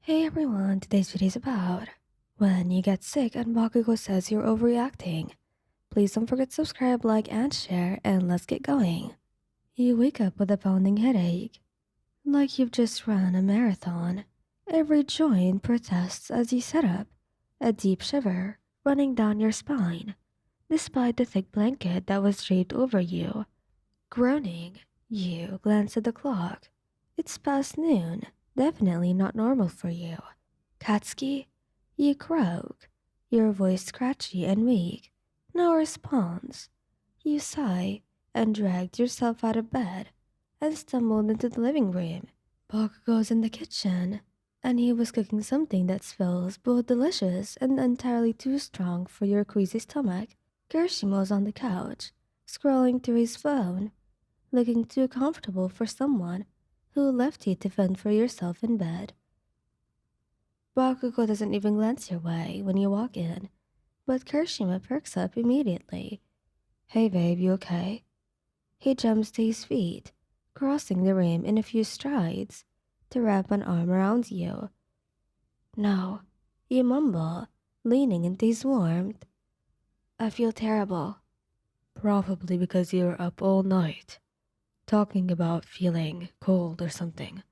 Hey everyone, today's video is about when you get sick and Bakugo says you're overreacting. Please don't forget to subscribe, like, and share, and let's get going. You wake up with a pounding headache, like you've just run a marathon. Every joint protests as you sit up, a deep shiver running down your spine, despite the thick blanket that was draped over you. Groaning, you glance at the clock. It's past noon, definitely not normal for you. Katsuki, you croak, your voice scratchy and weak. No response. You sigh and dragged yourself out of bed and stumbled into the living room. Bakugo's in the kitchen, and he was cooking something that smells both delicious and entirely too strong for your queasy stomach. Kirishimo's on the couch, scrolling through his phone, looking too comfortable for someone who left you to fend for yourself in bed. Bakugo doesn't even glance your way when you walk in, but Kirishima perks up immediately. Hey babe, you okay? He jumps to his feet, crossing the room in a few strides to wrap an arm around you. No, you mumble, leaning into his warmth. I feel terrible. Probably because you were up all night, talking about feeling cold or something.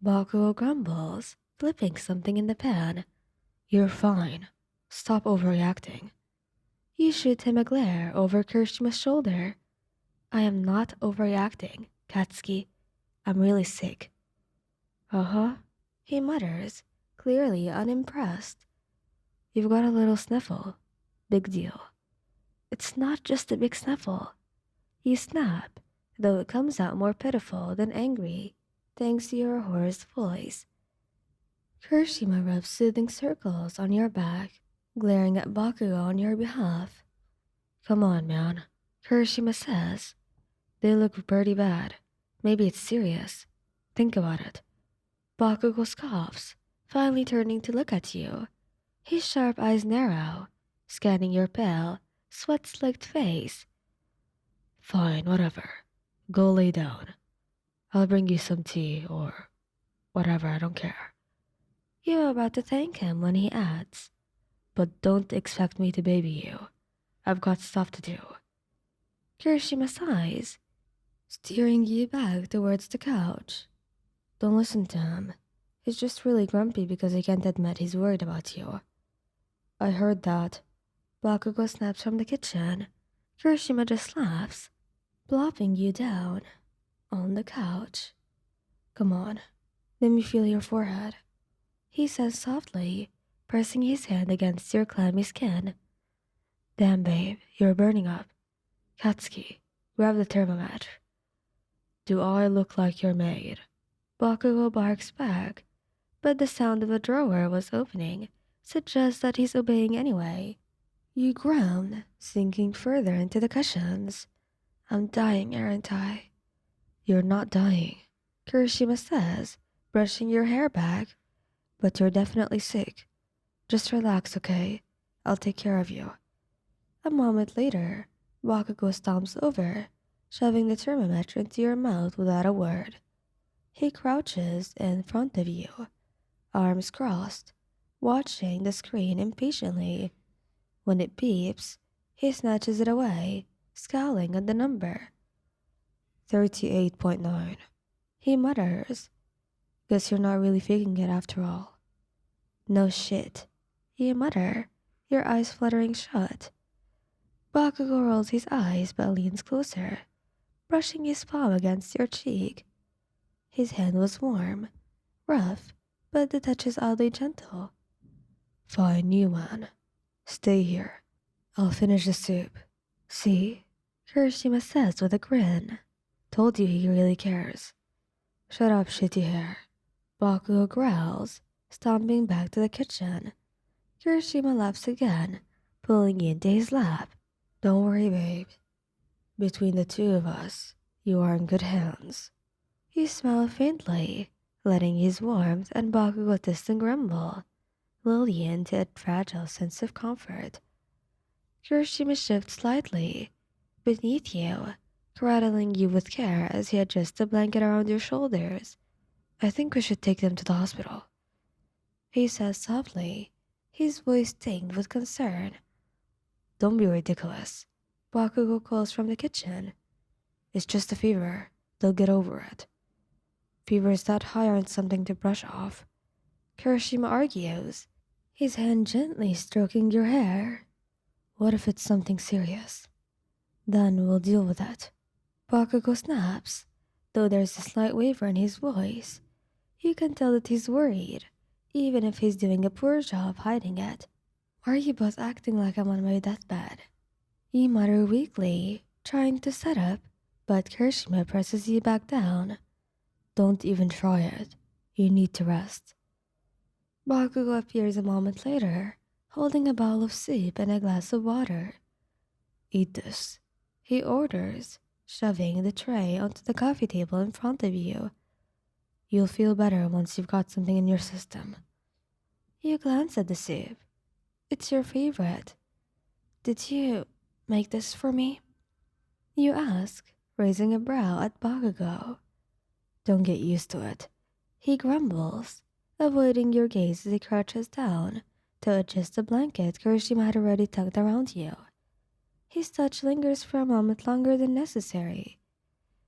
Bakugo grumbles, flipping something in the pan. You're fine. Stop overreacting. You shoot him a glare over Kirishima's shoulder. I am not overreacting, Katsuki. I'm really sick. Uh-huh, he mutters, clearly unimpressed. You've got a little sniffle. Big deal. It's not just a big sniffle. You snap, though it comes out more pitiful than angry, thanks to your hoarse voice. Kirishima rubs soothing circles on your back, glaring at Bakugo on your behalf. Come on, man, Kirishima says. They look pretty bad. Maybe it's serious. Think about it. Bakugo scoffs, finally turning to look at you. His sharp eyes narrow, scanning your pale, sweat-slicked face. Fine, whatever. Go lay down. I'll bring you some tea or whatever, I don't care. You're about to thank him when he adds, but don't expect me to baby you. I've got stuff to do. Kirishima sighs, steering you back towards the couch. Don't listen to him. He's just really grumpy because he can't admit he's worried about you. I heard that. Bakugo snaps from the kitchen. Kirishima just laughs, plopping you down on the couch. Come on, let me feel your forehead, he says softly, pressing his hand against your clammy skin. Damn, babe, you're burning up. Katsuki, grab the thermometer. Do I look like your maid? Bakugo barks back, but the sound of a drawer was opening suggests that he's obeying anyway. You groan, sinking further into the cushions. I'm dying, aren't I? You're not dying, Kirishima says, brushing your hair back. But you're definitely sick. Just relax, okay? I'll take care of you. A moment later, Bakugo stomps over, shoving the thermometer into your mouth without a word. He crouches in front of you, arms crossed, watching the screen impatiently. When it beeps, he snatches it away, scowling at the number. 38.9. He mutters. Guess you're not really faking it after all. No shit, you mutter, your eyes fluttering shut. Bakugo rolls his eyes but leans closer, brushing his palm against your cheek. His hand was warm, rough, but the touch is oddly gentle. Fine, you man. Stay here. I'll finish the soup. See? Kirishima says with a grin. Told you he really cares. Shut up, shitty hair. Bakugo growls, stomping back to the kitchen. Kirishima laughs again, pulling you into his lap. Don't worry, babe. Between the two of us, you are in good hands. He smiled faintly, letting his warmth and Bakugo distant grumble lull you into a fragile sense of comfort. Kirishima shifts slightly beneath you, cradling you with care as he adjusts the blanket around your shoulders. I think we should take them to the hospital. he says softly, his voice tinged with concern. Don't be ridiculous. Bakugo calls from the kitchen. It's just a fever. They'll get over it. Fever's that high aren't something to brush off. Kirishima argues, his hand gently stroking your hair. What if it's something serious? Then we'll deal with it. Bakugo snaps, though there's a slight waver in his voice. You can tell that he's worried, even if he's doing a poor job hiding it. Are you both acting like I'm on my deathbed? You mutter weakly, trying to set up, but Kirishima presses you back down. Don't even try it. You need to rest. Bakugo appears a moment later, holding a bowl of soup and a glass of water. Eat this, he orders, shoving the tray onto the coffee table in front of you. You'll feel better once you've got something in your system. You glance at the soup. It's your favorite. Did you make this for me? You ask, raising a brow at Bakugo. Don't get used to it, he grumbles, avoiding your gaze as he crouches down to adjust the blanket Kirishima had already tucked around you. His touch lingers for a moment longer than necessary,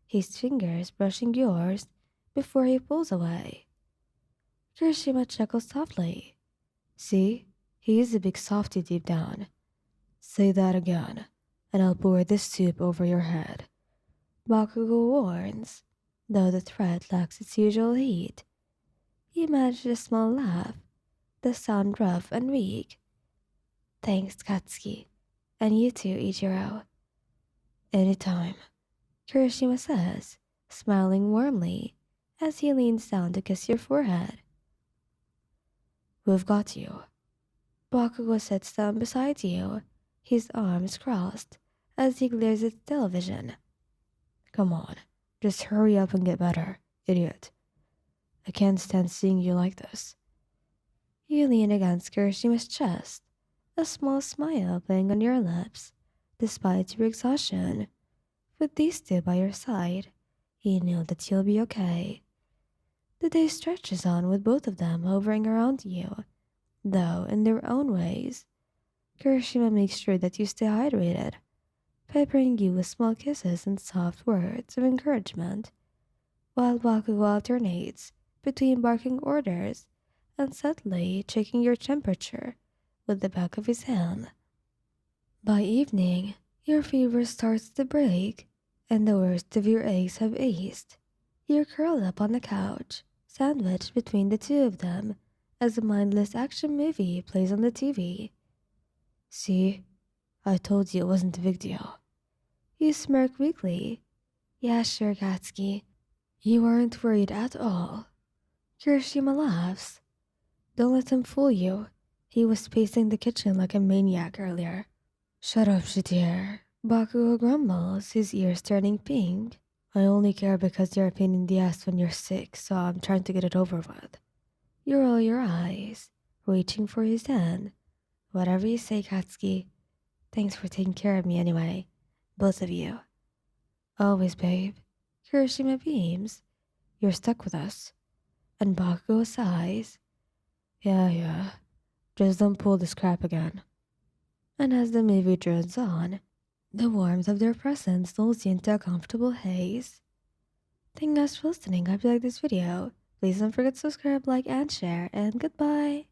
his fingers brushing yours before he pulls away. Kirishima chuckles softly. See, he is a big softy deep down. Say that again, and I'll pour this soup over your head. Bakugo warns, though the threat lacks its usual heat. You manage a small laugh, the sound rough and weak. Thanks, Katsuki. And you too, Ichiro. Anytime, Kirishima says, smiling warmly as he leans down to kiss your forehead. We've got you. Bakugo sits down beside you, his arms crossed as he glares at the television. Come on, just hurry up and get better, idiot. I can't stand seeing you like this. You lean against Kirishima's chest, a small smile playing on your lips, despite your exhaustion. With these two by your side, you know that you'll be okay. The day stretches on with both of them hovering around you, though in their own ways. Kirishima makes sure that you stay hydrated, peppering you with small kisses and soft words of encouragement, while Bakugo alternates between barking orders and subtly checking your temperature with the back of his hand. By evening, your fever starts to break, and the worst of your aches have eased. You're curled up on the couch, sandwiched between the two of them, as a mindless action movie plays on the TV. See, I told you it wasn't a big deal. You smirk weakly. Yeah, sure, Katsuki. You weren't worried at all. Kirishima laughs. Don't let him fool you. He was pacing the kitchen like a maniac earlier. Shut up, Shitier. Bakugo grumbles, his ears turning pink. I only care because you're a pain in the ass when you're sick, so I'm trying to get it over with. You roll your eyes, reaching for his hand. Whatever you say, Katsuki. Thanks for taking care of me anyway. Both of you. Always, babe. Kirishima beams. You're stuck with us. And Bakugo sighs. Yeah. Just don't pull this crap again. And as the movie drones on, the warmth of their presence lulls you into a comfortable haze. Thank you guys for listening. I hope you like this video. Please don't forget to subscribe, like, and share, and goodbye.